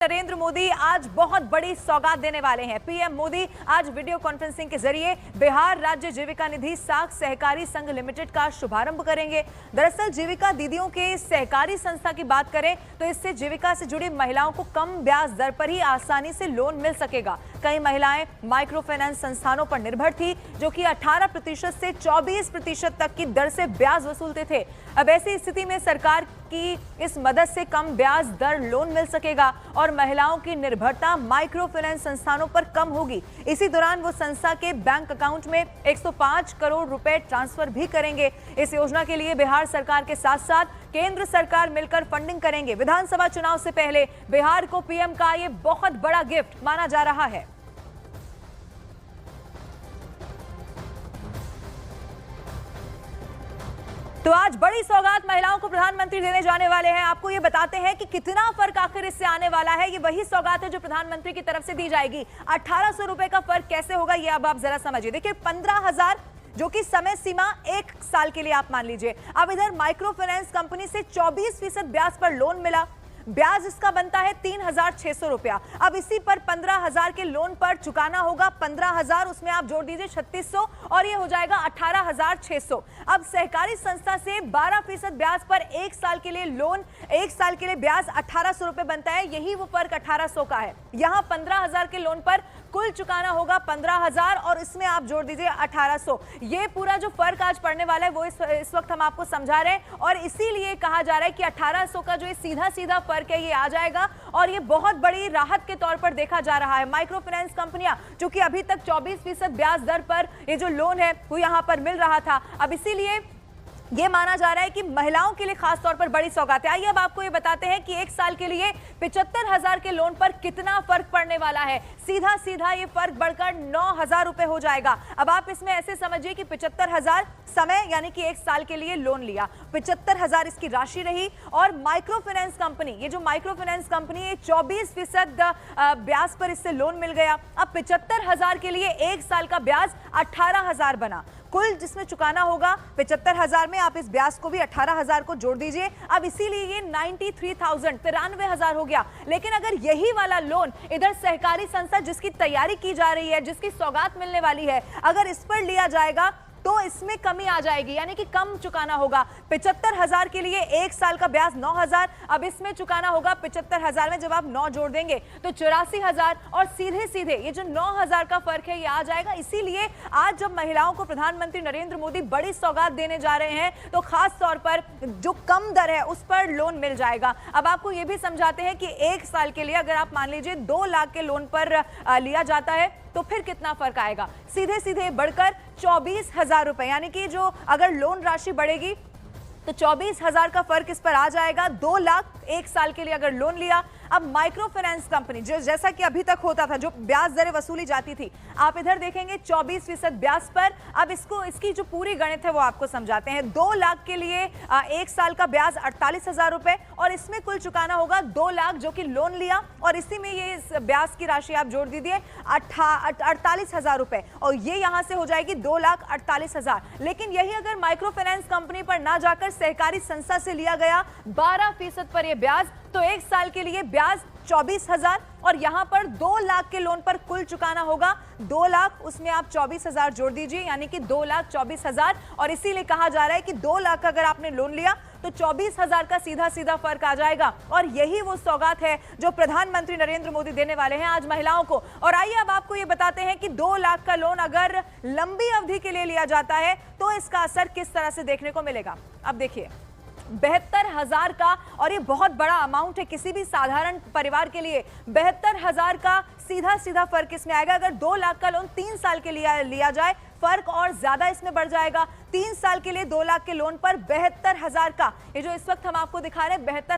नरेंद्र मोदी आज बहुत बड़ी सौगात देने वाले हैं। पीएम मोदी आज वीडियो कॉन्फ्रेंसिंग के जरिए बिहार राज्य जीविका निधि साख सहकारी संघ लिमिटेड का शुभारंभ करेंगे। दरअसल जीविका दीदियों के सहकारी संस्था की बात करें तो इससे जीविका से जुड़ी महिलाओं को कम ब्याज दर पर ही आसानी से लोन मिल सकेगा। कई महिलाएं माइक्रो फाइनेंस संस्थानों पर निर्भर थी, जो कि 18% से 24% तक की दर से ब्याज वसूलते थे। अब ऐसी स्थिति में सरकार की इस मदद से कम ब्याज दर लोन मिल सकेगा और महिलाओं की निर्भरता माइक्रो फाइनेंस संस्थानों पर कम होगी। इसी दौरान वो संस्था के बैंक अकाउंट में 105 करोड़ रुपए ट्रांसफर भी करेंगे। इस योजना के लिए बिहार सरकार के साथ साथ केंद्र सरकार मिलकर फंडिंग करेंगे। विधानसभा चुनाव से पहले बिहार को पीएम का ये बहुत बड़ा गिफ्ट माना जा रहा है। तो आज बड़ी सौगात महिलाओं को प्रधानमंत्री देने जाने वाले हैं। आपको ये बताते हैं कि कितना फर्क आखिर इससे आने वाला है। ये वही सौगात है जो प्रधानमंत्री की तरफ से दी जाएगी। 1800 रुपए का फर्क कैसे होगा ये अब आप जरा समझिए। देखिए 15,000 जो कि समय सीमा 1 साल के लिए आप मान लीजिए। अब इधर माइक्रो फाइनेंस कंपनी से 24% ब्याज पर लोन मिला। ब्याज इसका बनता है 3,600 रुपया। अब इसी पर 15,000 के लोन पर चुकाना होगा 15,000, उसमें आप जोड़ दीजिए 3600 और ये हो जाएगा 18,600। अब सहकारी संस्था से 12% ब्याज पर 1 साल के लिए लोन, 1 साल के लिए ब्याज 1800 रुपए बनता है। यही वो फर्क 1800 का है। यहाँ 15,000 के लोन पर कुल चुकाना होगा 15,000 और इसमें आप जोड़ दीजिए 1800। ये पूरा जो फर्क आज पड़ने वाला है वो इस वक्त हम आपको समझा रहे हैं और इसीलिए कहा जा रहा है कि 1800 का जो ये सीधा सीधा फर्क है ये आ जाएगा और ये बहुत बड़ी राहत के तौर पर देखा जा रहा है। माइक्रो फाइनेंस कंपनियां जो कि अभी तक 24% ब्याज दर पर ये जो लोन है वो यहां पर मिल रहा था, अब इसीलिए ये माना जा रहा है कि महिलाओं के लिए खास तौर पर बड़ी सौगात है। आइए अब आपको ये बताते हैं कि 1 साल के लिए 75,000 के लोन पर कितना फर्क पड़ने वाला है। सीधा सीधा ये फर्क बढ़कर 9,000 रुपए हो जाएगा। अब आप इसमें ऐसे समझिए कि 75,000 समय यानी कि 1 साल के लिए लोन लिया, 75,000 इसकी राशि रही और माइक्रो फाइनेंस कंपनी, ये जो माइक्रो फाइनेंस कंपनी है 24% ब्याज पर इससे लोन मिल गया। अब 75,000 के लिए 1 साल का ब्याज 18,000 बना। कुल जिसमें चुकाना होगा 75,000 में आप इस ब्याज को भी 18,000 को जोड़ दीजिए। अब इसीलिए ये 93,000 हो गया। लेकिन अगर यही वाला लोन इधर सहकारी संस्था जिसकी तैयारी की जा रही है, जिसकी सौगात मिलने वाली है, अगर इस पर लिया जाएगा तो इसमें कमी आ जाएगी, यानी कि कम चुकाना होगा। 75,000 के लिए 1 साल का ब्याज 9,000, अब इसमें चुकाना होगा 75,000 में जब आप 9 जोड़ देंगे तो 84,000 और सीधे सीधे ये जो 9,000 का फर्क है ये आ जाएगा। इसीलिए आज जब महिलाओं को प्रधानमंत्री नरेंद्र मोदी बड़ी सौगात देने जा रहे हैं तो खास तौर पर जो कम दर है उस पर लोन मिल जाएगा। अब आपको ये भी समझाते हैं कि 1 साल के लिए अगर आप मान लीजिए 2 लाख के लोन पर लिया जाता है तो फिर कितना फर्क आएगा। सीधे सीधे बढ़कर 24,000 रुपए, यानी कि जो अगर लोन राशि बढ़ेगी तो 24,000 का फर्क इस पर आ जाएगा। 2 लाख 1 साल के लिए अगर लोन लिया। अब माइक्रो फाइनेंस कंपनी जो जैसा कि अभी तक होता था, जो ब्याज दरें वसूली जाती थी, आप इधर देखेंगे 24% ब्याज पर। अब इसकी जो पूरी गणित है वो आपको समझाते हैं। 2 लाख के लिए 1 साल का ब्याज 48,000 रुपए और इसमें कुल चुकाना होगा 2 लाख जो कि लोन लिया और इसी में ये ब्याज की राशि आप जोड़ दीजिए 48,000 रुपए और ये यहां से हो जाएगी 2,48,000। लेकिन यही अगर माइक्रो फाइनेंस कंपनी पर ना जाकर सहकारी संस्था से लिया गया 12% पर यह ब्याज, तो 1 साल के लिए ब्याज 24,000 और यहां पर 2 लाख के लोन पर कुल चुकाना होगा 2 लाख, उसमें आप 24,000 जोड़ दीजिए यानी कि 2,24,000 और इसीलिए कहा जा रहा है कि 2 लाख अगर आपने लोन लिया तो 24,000 का सीधा सीधा फर्क आ जाएगा और यही वो सौगात है जो प्रधानमंत्री नरेंद्र मोदी देने वाले हैं आज महिलाओं को। और आइए अब आपको ये बताते हैं कि 2 लाख का लोन अगर लंबी अवधि के लिए लिया जाता है तो इसका असर किस तरह से देखने को मिलेगा। अब देखिए 72,000 का, और ये बहुत बड़ा अमाउंट है किसी भी साधारण परिवार के लिए। 72,000 का सीधा सीधा फर्क इसमें आएगा। अगर 2 लाख का लोन 3 साल के लिए लिया जाए फर्क और ज्यादा इसमें बढ़ जाएगा। 3 साल के लिए 2 लाख के लोन पर 72,000 का, ये जो इस वक्त हम आपको दिखा रहे हैं 72